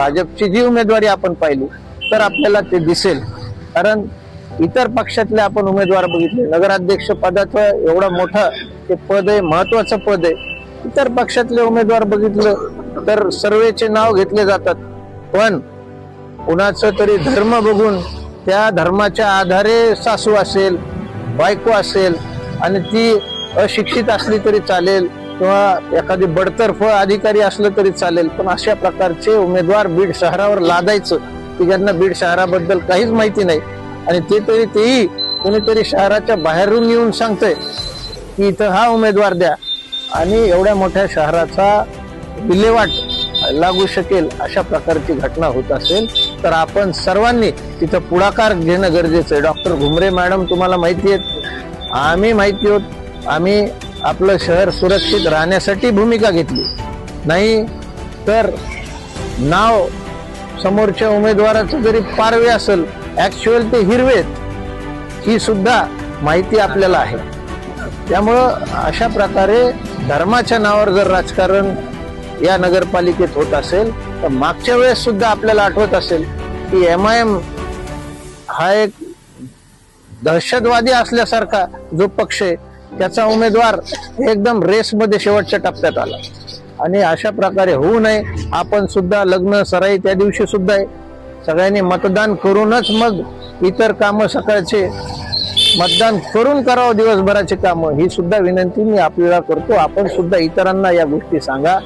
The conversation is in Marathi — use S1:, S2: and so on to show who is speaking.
S1: भाजपची जी उमेदवारी आपण पाहिली तर आपल्याला ते दिसेल। कारण इतर पक्षातले आपण उमेदवार बघितले, नगराध्यक्ष पदाचं एवढा मोठा ते पद आहे, महत्वाचं पद आहे। इतर पक्षातले उमेदवार बघितलं तर सर्वेचे नाव घेतले जातात, पण कुणाचं तरी धर्म बघून त्या धर्माच्या आधारे सासू असेल, बायको असेल आणि ती अशिक्षित असली तरी चालेल किंवा एखादी बडतर्फ अधिकारी असलं तरी चालेल, पण अशा प्रकारचे उमेदवार बीड शहरावर लादायचं की ज्यांना बीड शहराबद्दल काहीच माहिती नाही आणि तेही कोणीतरी शहराच्या बाहेरून येऊन सांगतंय की इथं हा उमेदवार द्या आणि एवढ्या मोठ्या शहराचा विल्हेवाट लागू शकेल अशा प्रकारची घटना होत असेल तर आपण सर्वांनी तिथं पुढाकार घेणं गरजेचं आहे। डॉक्टर घुमरे मॅडम तुम्हाला माहिती आहेत, आम्ही माहिती होत, आम्ही आपलं शहर सुरक्षित राहण्यासाठी भूमिका घेतली, नाही तर नाव समोरच्या उमेदवाराचं जरी पारवे असेल, ऍक्च्युअल ते हिरवेत ही सुद्धा माहिती आपल्याला आहे। त्यामुळं अशा प्रकारे धर्माच्या नावावर जर राजकारण या नगरपालिकेत होत असेल तर मागच्या वेळेस सुद्धा आपल्याला आठवत असेल की MIM हा एक दहशतवादी असल्यासारखा जो पक्ष आहे त्याचा उमेदवार एकदम रेसमध्ये शेवटच्या टप्प्यात आला आणि अशा प्रकारे होऊ नये। आपण सुद्धा लग्न सराई त्या दिवशी सुद्धा आहे, सगळ्यांनी मतदान करूनच मग इतर कामं सकाळचे मतदान करून करावं दिवसभराचे कामं, ही सुद्धा विनंती मी आपल्याला करतो। आपण सुद्धा इतरांना या गोष्टी सांगा।